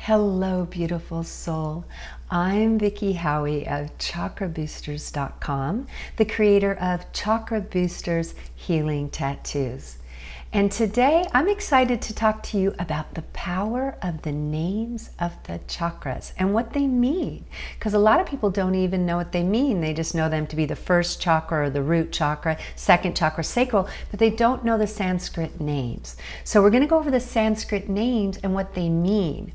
Hello, beautiful soul. I'm Vicki Howie of ChakraBoosters.com, the creator of Chakra Boosters Healing Tattoos. And today I'm excited to talk to you about the power of the names of the chakras and what they mean. Because a lot of people don't even know what they mean. They just know them to be the first chakra or the root chakra, second chakra, sacral, but they don't know the Sanskrit names. So we're going to go over the Sanskrit names and what they mean.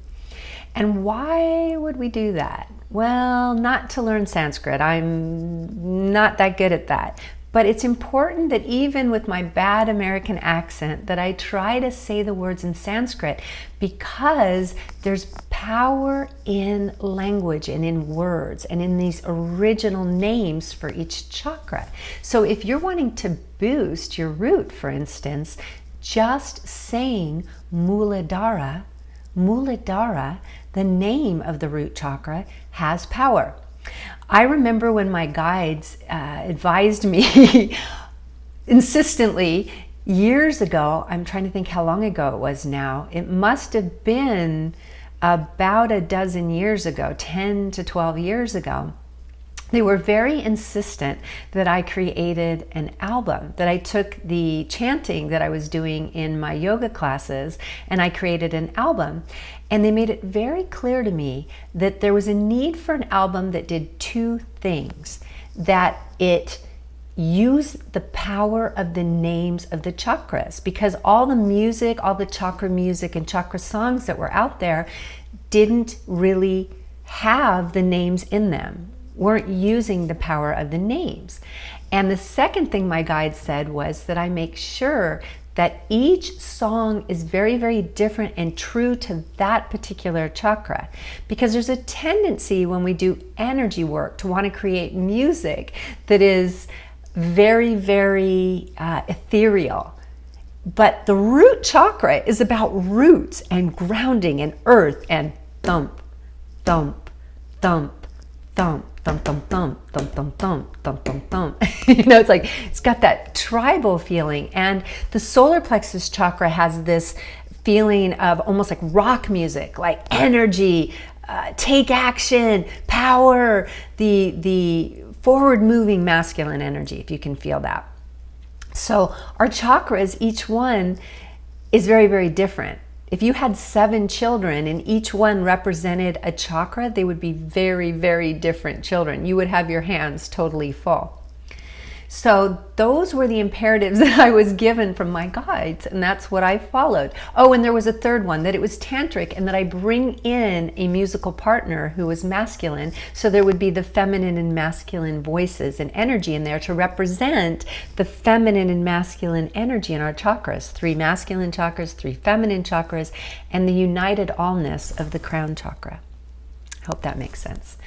And why would we do that? Well, not to learn Sanskrit. I'm not that good at that. But it's important that even with my bad American accent, that I try to say the words in Sanskrit, because there's power in language and in words and in these original names for each chakra. So if you're wanting to boost your root, for instance, just saying Muladhara, the name of the root chakra, has power. I remember when my guides advised me insistently years ago. I'm trying to think how long ago it was now. It must have been about a dozen years ago, 10 to 12 years ago. They were very insistent that I created an album, that I took the chanting that I was doing in my yoga classes and I created an album. And they made it very clear to me that there was a need for an album that did two things: that it used the power of the names of the chakras, because all the music, all the chakra music and chakra songs that were out there didn't really have the names in them, weren't using the power of the names. And the second thing my guide said was that I make sure that each song is very, very different and true to that particular chakra. Because there's a tendency when we do energy work to want to create music that is very, very ethereal. But the root chakra is about roots and grounding and earth and thump, thump, thump, thump. Thump, thump, thump, thump, thump, thump, thump, thump, thump. You know, it's got that tribal feeling. And the solar plexus chakra has this feeling of almost like rock music, like energy, take action, power, the forward moving masculine energy, if you can feel that. So our chakras, each one is very, very different. If you had 7 children and each one represented a chakra, they would be very, very different children. You would have your hands totally full. So those were the imperatives that I was given from my guides, and that's what I followed. Oh, and there was a third one, that it was tantric and that I bring in a musical partner who was masculine, so there would be the feminine and masculine voices and energy in there to represent the feminine and masculine energy in our chakras. 3 masculine chakras, 3 feminine chakras, and the united allness of the crown chakra. I hope that makes sense.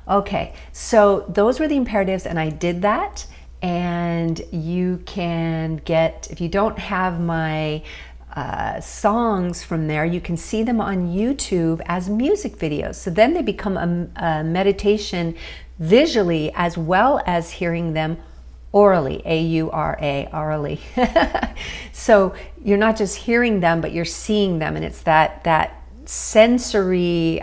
Okay, so those were the imperatives, and I did that. And you can get, if you don't have my songs from there, you can see them on YouTube as music videos. So then they become a meditation visually as well as hearing them orally, A-U-R-A, orally. So you're not just hearing them, but you're seeing them, and it's that sensory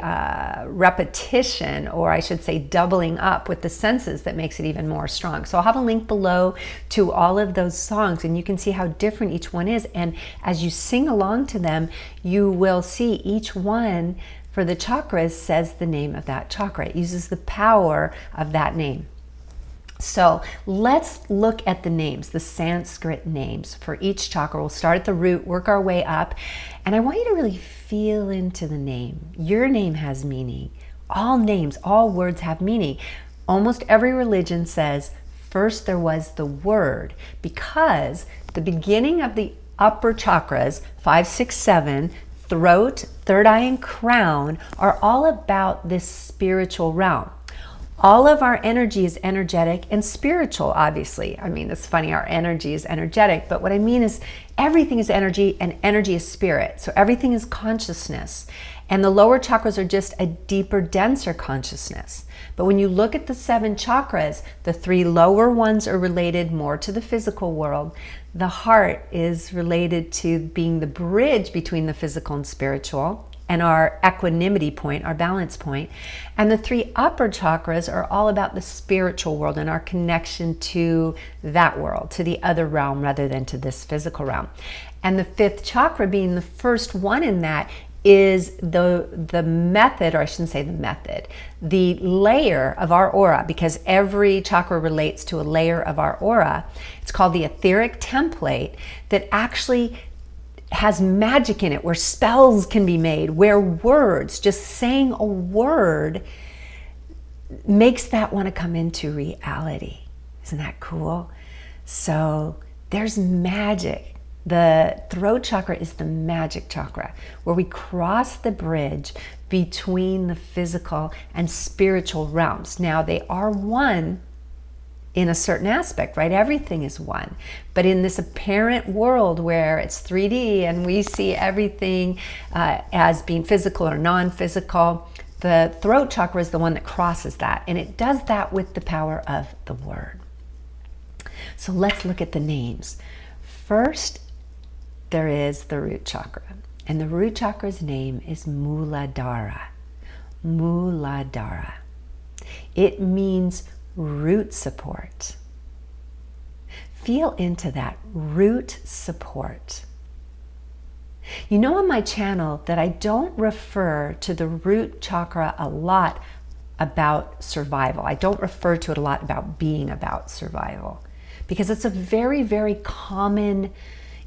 repetition, or I should say doubling up with the senses, that makes it even more strong. So I'll have a link below to all of those songs, and you can see how different each one is. And as you sing along to them, you will see each one for the chakras says the name of that chakra. It uses the power of that name. So let's look at the names, the Sanskrit names for each chakra. We'll start at the root, work our way up, and I want you to really feel into the name. Your name has meaning. All names, all words have meaning. Almost every religion says first there was the word, because the beginning of the upper chakras, 5, 6, 7, throat, third eye, and crown, are all about this spiritual realm. All of our energy is energetic and spiritual, obviously. I mean, it's funny, our energy is energetic, but what I mean is everything is energy and energy is spirit. So everything is consciousness. And the lower chakras are just a deeper, denser consciousness. But when you look at the 7 chakras, the 3 lower ones are related more to the physical world. The heart is related to being the bridge between the physical and spiritual. and our equanimity point, our balance point. And the 3 upper chakras are all about the spiritual world and our connection to that world, to the other realm rather than to this physical realm. And the 5th chakra, being the first one in that, is the method, or I shouldn't say the method, the layer of our aura, because every chakra relates to a layer of our aura. It's called the etheric template that actually has magic in it, where spells can be made, where words, just saying a word, makes that want to come into reality. Isn't that cool? So there's magic. The throat chakra is the magic chakra, where we cross the bridge between the physical and spiritual realms. Now, they are one in a certain aspect, right? Everything is one. But in this apparent world where it's 3D and we see everything as being physical or non-physical, the throat chakra is the one that crosses that. And it does that with the power of the word. So let's look at the names. First, there is the root chakra. And the root chakra's name is Muladhara. Muladhara. It means root support. Feel into that, root support. You know on my channel that I don't refer to the root chakra a lot about survival. I don't refer to it a lot about being about survival, because it's a very, very common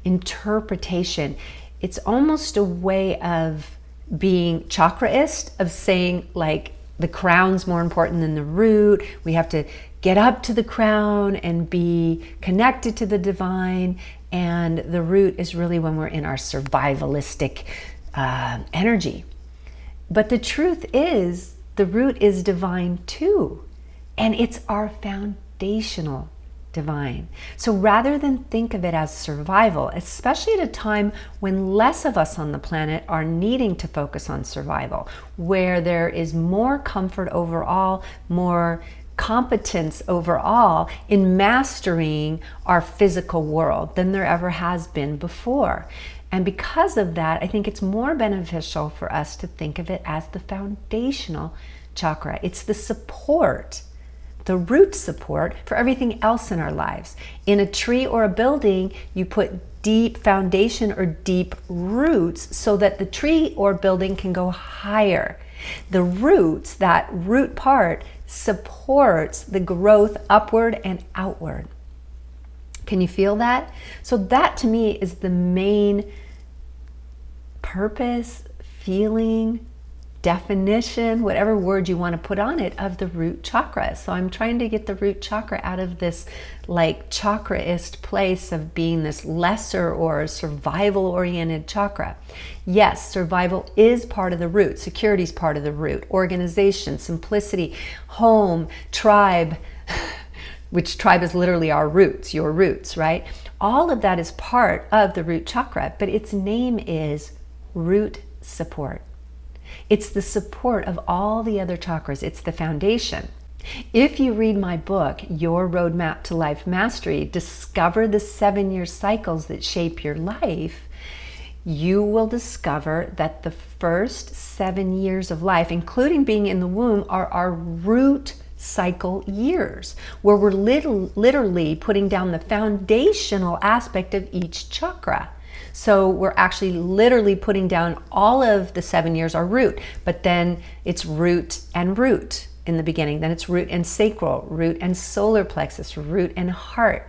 interpretation. It's almost a way of being chakraist, of saying like the crown's more important than the root. We have to get up to the crown and be connected to the divine. And the root is really when we're in our survivalistic energy. But the truth is, the root is divine too. And it's our foundational divine. So rather than think of it as survival, especially at a time when less of us on the planet are needing to focus on survival, where there is more comfort overall, more competence overall in mastering our physical world than there ever has been before. And because of that, I think it's more beneficial for us to think of it as the foundational chakra. It's the support, the root support for everything else in our lives. In a tree or a building, you put deep foundation or deep roots so that the tree or building can go higher. The roots, that root part, supports the growth upward and outward. Can you feel that? So that to me is the main purpose, feeling, definition, whatever word you want to put on it, of the root chakra. So I'm trying to get the root chakra out of this like chakraist place of being this lesser or survival oriented chakra. Yes, survival is part of the root. Security is part of the root. Organization, simplicity, home, tribe, which tribe is literally our roots, your roots, right? All of that is part of the root chakra, but its name is root support. It's the support of all the other chakras. It's the foundation. If you read my book, Your Roadmap to Life Mastery, Discover the 7-Year Cycles That Shape Your Life, you will discover that the first 7 years of life, including being in the womb, are our root cycle years, where we're literally putting down the foundational aspect of each chakra. So we're actually literally putting down all of the 7 years are root, but then it's root and root in the beginning. Then it's root and sacral, root and solar plexus, root and heart.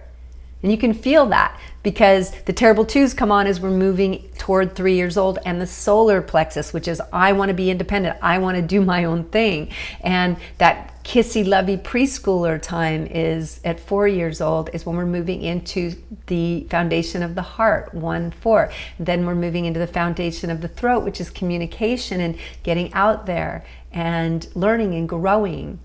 And you can feel that because the terrible twos come on as we're moving toward 3 years old, and the solar plexus, which is I want to be independent, I want to do my own thing. And that kissy lovey preschooler time is at 4 years old, is when we're moving into the foundation of the heart, 1-4. Then we're moving into the foundation of the throat, which is communication and getting out there and learning and growing.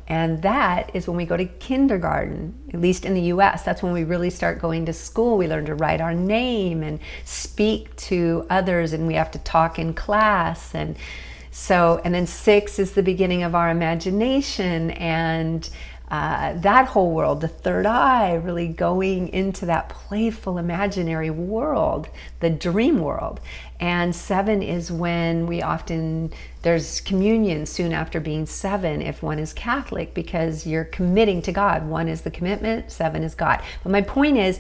And that is when we go to kindergarten, at least in the US. That's when we really start going to school. We learn to write our name and speak to others, and we have to talk in class. And then 6 is the beginning of our imagination and that whole world, the third eye, really going into that playful imaginary world, the dream world. And 7 is when there's communion soon after being 7 if one is Catholic, because you're committing to God. 1 is the commitment, 7 is God. But my point is,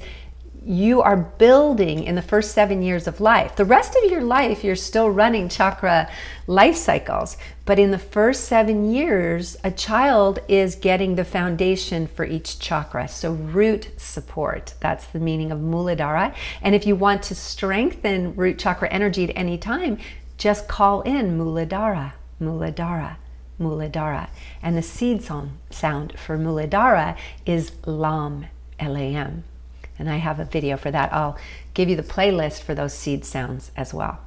you are building in the first 7 years of life. The rest of your life, you're still running chakra life cycles. But in the first 7 years, a child is getting the foundation for each chakra. So root support, that's the meaning of Muladhara. And if you want to strengthen root chakra energy at any time, just call in Muladhara, Muladhara, Muladhara. And the seed sound for Muladhara is Lam, L-A-M. And I have a video for that. I'll give you the playlist for those seed sounds as well.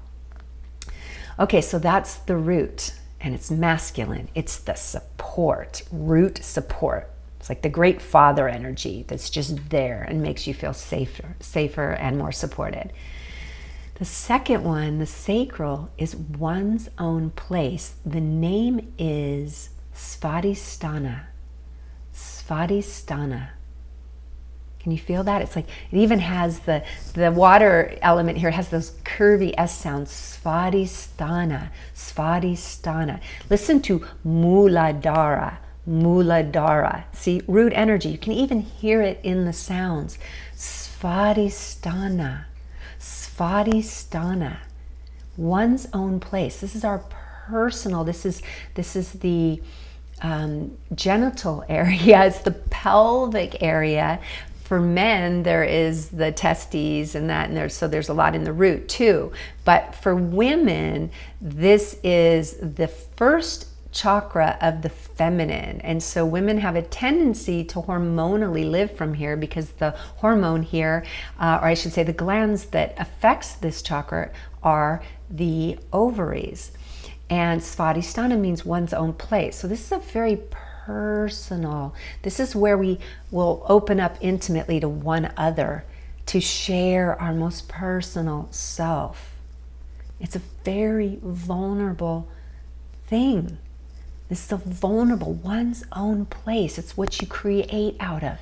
Okay, so that's the root, and it's masculine. It's the support, root support. It's like the great father energy that's just there and makes you feel safer and more supported. The second one, the sacral, is one's own place. The name is Svadhisthana. Svadhisthana. Can you feel that? It's like, it even has the water element here, has those curvy S sounds. Svadhisthana, Svadhisthana. Listen to Muladhara, Muladhara. See, root energy. You can even hear it in the sounds. Svadhisthana, Svadhisthana. One's own place. This is our personal, this is the genital area. It's the pelvic area. For men, there is the testes and that, and there's a lot in the root too. But for women, this is the first chakra of the feminine. And so women have a tendency to hormonally live from here, because the hormone here, or I should say the glands that affects this chakra, are the ovaries. And Svadhisthana means one's own place. So this is a very personal, this is where we will open up intimately to one other, to share our most personal self. It's a very vulnerable thing. This is a vulnerable, one's own place. It's what you create out of.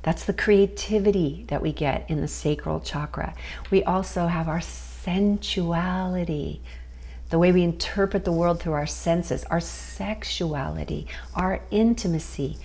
That's the creativity that we get in the sacral chakra. We also have our sensuality, the way we interpret the world through our senses, our sexuality, our intimacy,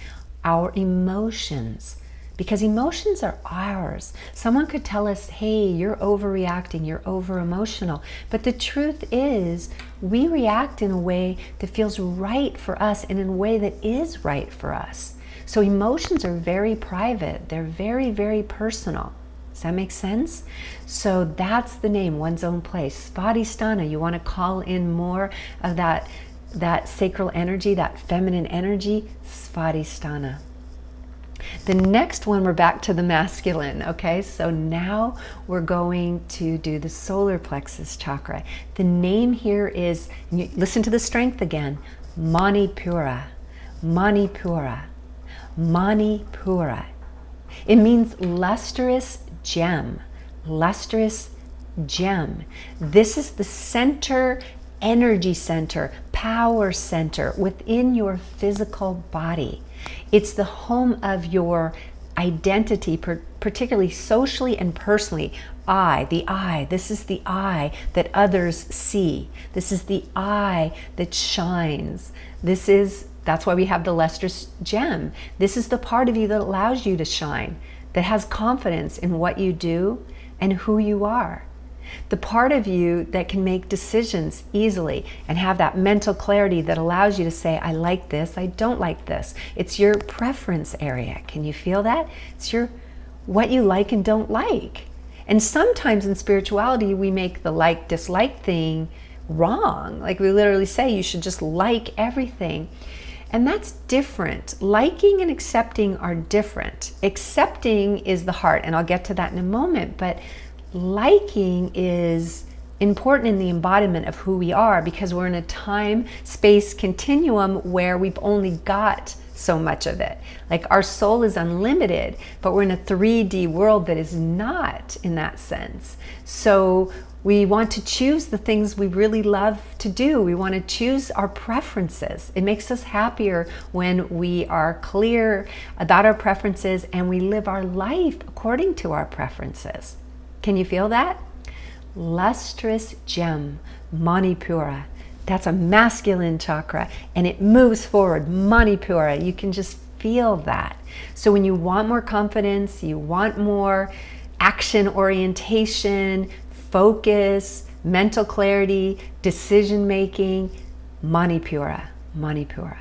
our emotions. Because emotions are ours. Someone could tell us, hey, you're overreacting, you're over-emotional. But the truth is, we react in a way that feels right for us and in a way that is right for us. So emotions are very private. They're very, very personal. Does that make sense? So that's the name, one's own place. Svadhisthana, you want to call in more of that sacral energy, that feminine energy, Svadhisthana. The next one, we're back to the masculine, okay? So now we're going to do the solar plexus chakra. The name here is, listen to the strength again, Manipura, Manipura, Manipura. It means lustrous gem, lustrous gem. This is the center, energy center, power center within your physical body. It's the home of your identity, particularly socially and personally. The eye, this is the eye that others see. This is the eye that shines. That's why we have the lustrous gem. This is the part of you that allows you to shine, that has confidence in what you do and who you are. The part of you that can make decisions easily and have that mental clarity that allows you to say, I like this, I don't like this. It's your preference area. Can you feel that? It's what you like and don't like. And sometimes in spirituality, we make the like-dislike thing wrong. Like we literally say, you should just like everything. And that's different. Liking and accepting are different. Accepting is the heart, and I'll get to that in a moment, but liking is important in the embodiment of who we are, because we're in a time-space continuum where we've only got so much of it. Like our soul is unlimited, but we're in a 3D world that is not in that sense. So we want to choose the things we really love to do. We want to choose our preferences. It makes us happier when we are clear about our preferences and we live our life according to our preferences. Can you feel that? lustrous gem, Manipura. That's a masculine chakra, and it moves forward, Manipura. You can just feel that. So when you want more confidence, you want more action orientation, focus, mental clarity, decision making, Manipura, Manipura.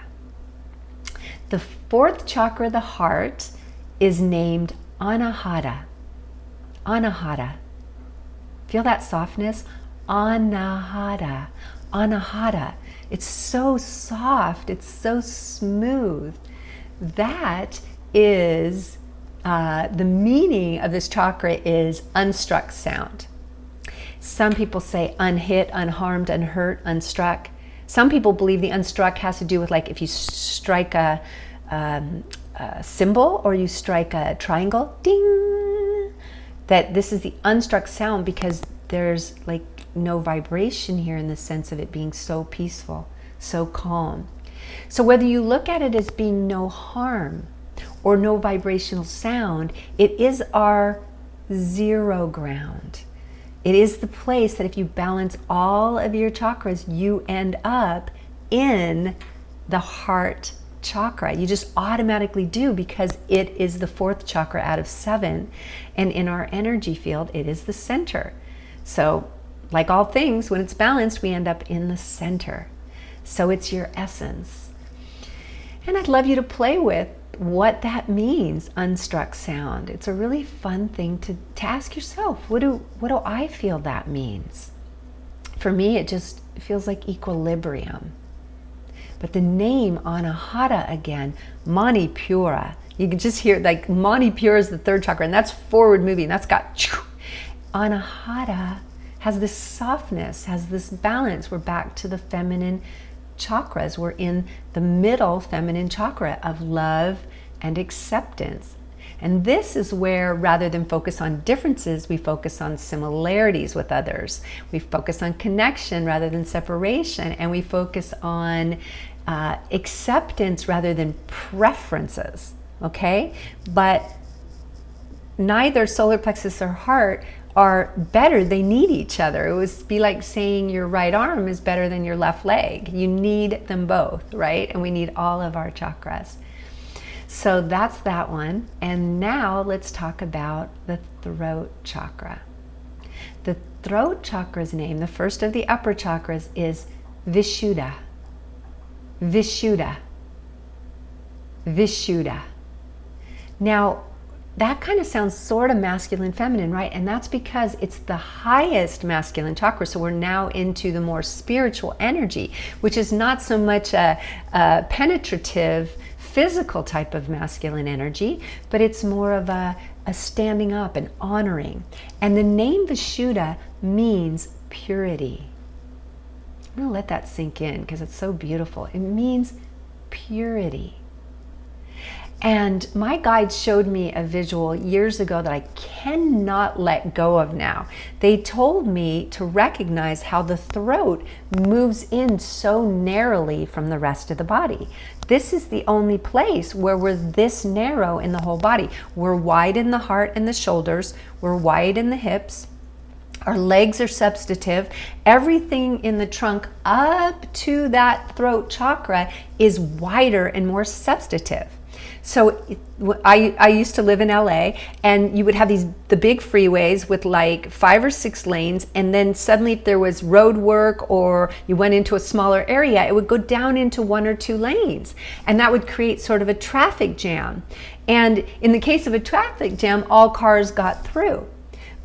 The fourth chakra, the heart, is named Anahata. Anahata. Feel that softness? Anahata. Anahata. It's so soft. It's so smooth. That is the meaning of this chakra is unstruck sound. Some people say unhit, unharmed, unhurt, unstruck. Some people believe the unstruck has to do with like if you strike a symbol or you strike a triangle, ding, that this is the unstruck sound because there's like no vibration here in the sense of it being so peaceful, so calm. So whether you look at it as being no harm or no vibrational sound, it is our zero ground. It is the place that if you balance all of your chakras, you end up in the heart chakra. You just automatically do because it is the fourth chakra out of 7. And in our energy field, it is the center. So like all things, when it's balanced, we end up in the center. So it's your essence. And I'd love you to play with what that means, unstruck sound. It's a really fun thing to ask yourself. What do I feel that means? For me, it just feels like equilibrium. But the name Anahata again, Manipura, you can just hear like Manipura is the third chakra, and that's forward moving. That's got Anahata has this softness, has this balance. We're back to the feminine chakras. We're in the middle feminine chakra of love and acceptance. And this is where, rather than focus on differences, we focus on similarities with others. We focus on connection rather than separation. And we focus on acceptance rather than preferences. Okay? But neither solar plexus or heart are better. They need each other. It would be like saying your right arm is better than your left leg. You need them both, right? And we need all of our chakras. So that's that one. And now let's talk about the throat chakra. The throat chakra's name, the first of the upper chakras, is Vishuddha. Vishuddha. Vishuddha. Now, that kind of sounds sort of masculine, feminine, right? And that's because it's the highest masculine chakra. So we're now into the more spiritual energy, which is not so much a penetrative, physical type of masculine energy, but it's more of a standing up and honoring. And the name Vishuddha means purity. I'm going to let that sink in because it's so beautiful. It means purity. And my guide showed me a visual years ago that I cannot let go of now. They told me to recognize how the throat moves in so narrowly from the rest of the body. This is the only place where we're this narrow in the whole body. We're wide in the heart and the shoulders. We're wide in the hips. Our legs are substantive. Everything in the trunk up to that throat chakra is wider and more substantive. So I used to live in LA, and you would have the big freeways with like 5 or 6 lanes, and then suddenly if there was road work or you went into a smaller area, it would go down into 1 or 2 lanes, and that would create sort of a traffic jam. And in the case of a traffic jam, all cars got through.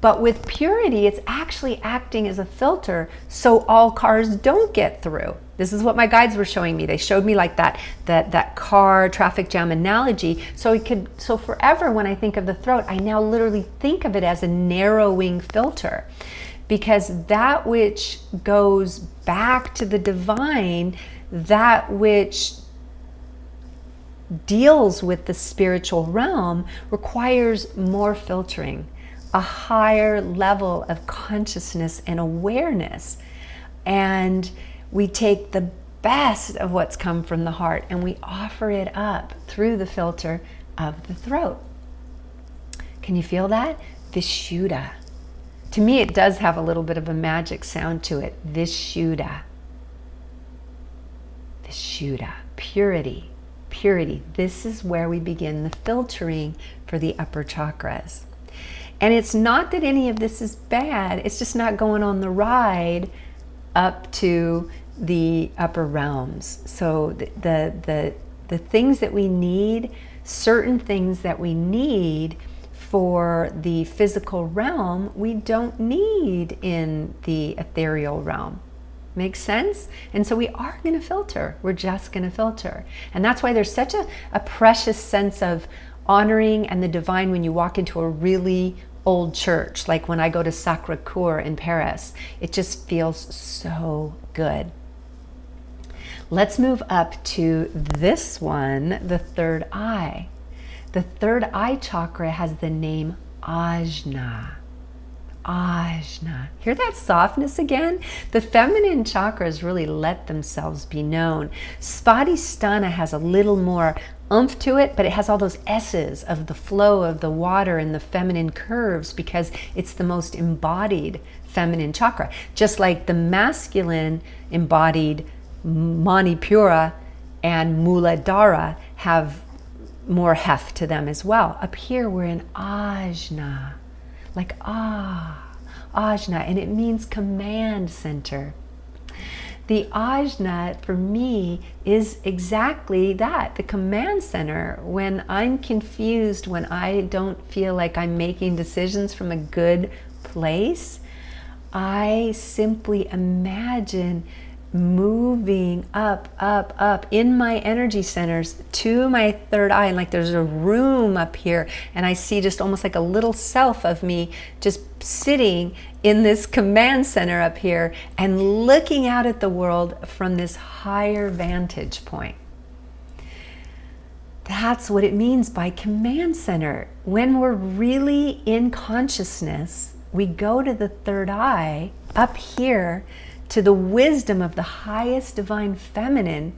But with purity, it's actually acting as a filter so all cars don't get through. This is what my guides were showing me. They showed me like that car traffic jam analogy. So forever when I think of the throat, I now literally think of it as a narrowing filter, because that which goes back to the divine, that which deals with the spiritual realm, requires more filtering, a higher level of consciousness and awareness. And we take the best of what's come from the heart and we offer it up through the filter of the throat. Can you feel that? Vishuddha. To me, it does have a little bit of a magic sound to it. Vishuddha. Vishuddha. Purity. Purity. This is where we begin the filtering for the upper chakras. And it's not that any of this is bad. It's just not going on the ride up to the upper realms. So the things that we need, certain things that we need for the physical realm, we don't need in the ethereal realm. Makes sense? And so we are going to filter. We're just going to filter. And that's why there's such a precious sense of honoring and the divine when you walk into a really old church. Like when I go to Sacral Chakra in Paris, it just feels so good. Let's move up to this one, the third eye. The third eye chakra has the name Ajna. Ajna. Hear that softness again? The feminine chakras really let themselves be known. Svadhisthana has a little more oomph to it, but it has all those S's of the flow of the water and the feminine curves because it's the most embodied feminine chakra. Just like the masculine embodied Manipura and Muladhara have more heft to them as well. Up here we're in Ajna, like Ajna, and it means command center. The Ajna for me is exactly that, the command center. When I'm confused, when I don't feel like I'm making decisions from a good place, I simply imagine moving up in my energy centers to my third eye, and like there's a room up here, and I see just almost like a little self of me just sitting in this command center up here and looking out at the world from this higher vantage point. That's what it means by command center. When we're really in consciousness, we go to the third eye up here to the wisdom of the highest divine feminine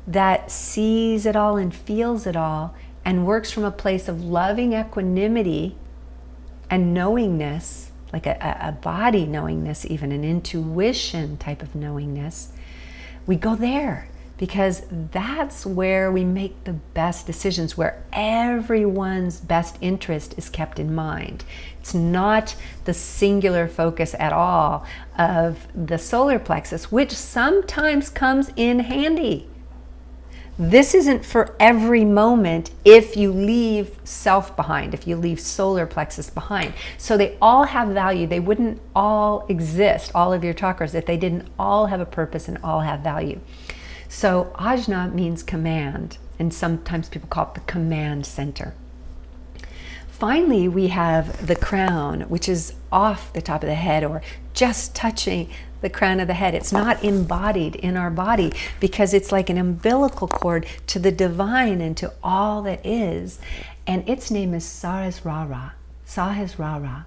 that sees it all and feels it all and works from a place of loving equanimity and knowingness, like a body knowingness, even an intuition type of knowingness. We go there because that's where we make the best decisions, where everyone's best interest is kept in mind. It's not the singular focus at all of the solar plexus, which sometimes comes in handy. This isn't for every moment if you leave self behind, if you leave solar plexus behind. So they all have value. They wouldn't all exist, all of your chakras, if they didn't all have a purpose and all have value. So Ajna means command, and sometimes people call it the command center. Finally, we have the crown, which is off the top of the head or just touching the crown of the head. It's not embodied in our body because it's like an umbilical cord to the divine and to all that is. And its name is Sahasrara. Sahasrara.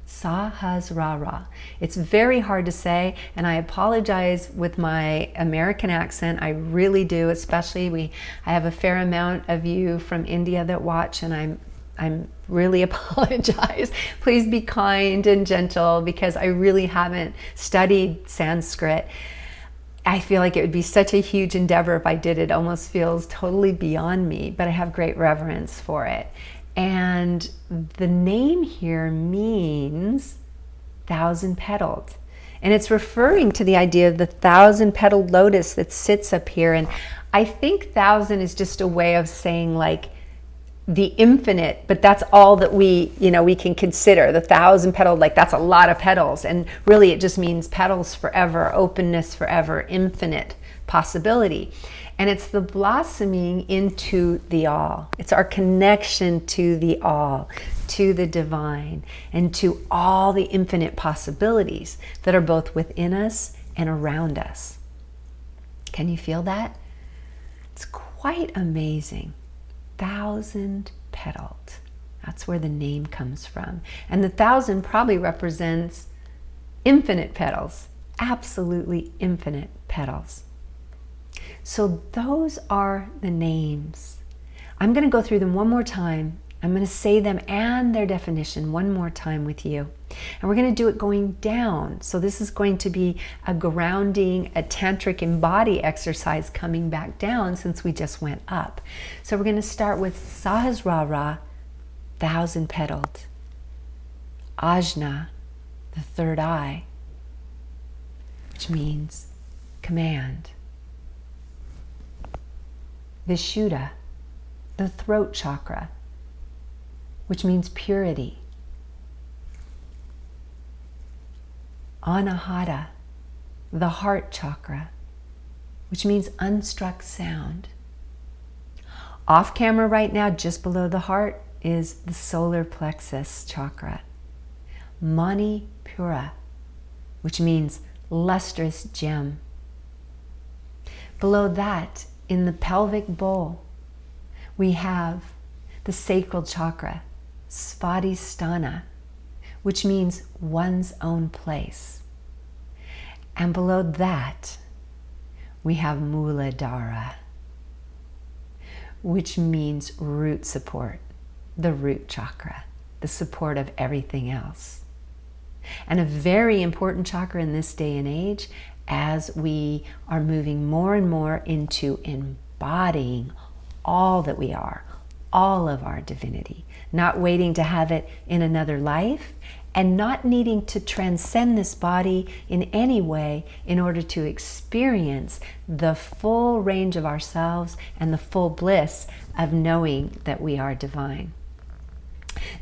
Sahasrara. It's very hard to say, and I apologize with my American accent. I really do, especially I have a fair amount of you from India that watch, and I'm really apologize. Please be kind and gentle because I really haven't studied Sanskrit. I feel like it would be such a huge endeavor if I did. It almost feels totally beyond me, but I have great reverence for it. And the name here means 1,000-petaled. And it's referring to the idea of the 1,000-petaled lotus that sits up here. And I think 1,000 is just a way of saying like the infinite, but that's all that we can consider. The 1,000-petaled, like that's a lot of petals. And really it just means petals forever, openness forever, infinite possibility. And it's the blossoming into the all. It's our connection to the all, to the divine, and to all the infinite possibilities that are both within us and around us. Can you feel that? It's quite amazing. 1,000-petaled. That's where the name comes from. And the 1,000 probably represents infinite petals, absolutely infinite petals. So those are the names. I'm going to go through them one more time. I'm going to say them and their definition one more time with you. And we're going to do it going down. So this is going to be a grounding, a tantric and body exercise coming back down since we just went up. So we're going to start with Sahasrara, 1,000-petaled. Ajna, the third eye, which means command. Vishuddha, the throat chakra, which means purity. Anahata, the heart chakra, which means unstruck sound. Off camera right now, just below the heart, is the solar plexus chakra. Manipura, which means lustrous gem. Below that, in the pelvic bowl, we have the sacral chakra, Svadhisthana, which means one's own place. And below that, we have Muladhara, which means root support, the root chakra, the support of everything else. And a very important chakra in this day and age as we are moving more and more into embodying all that we are, all of our divinity, not waiting to have it in another life, and not needing to transcend this body in any way in order to experience the full range of ourselves and the full bliss of knowing that we are divine.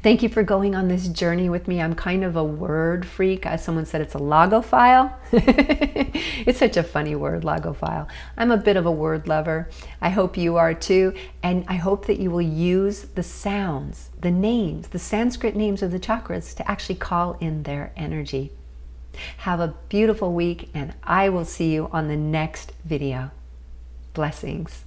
Thank you for going on this journey with me. I'm kind of a word freak. As someone said, it's a logophile. It's such a funny word, logophile. I'm a bit of a word lover. I hope you are too. And I hope that you will use the sounds, the names, the Sanskrit names of the chakras to actually call in their energy. Have a beautiful week, and I will see you on the next video. Blessings.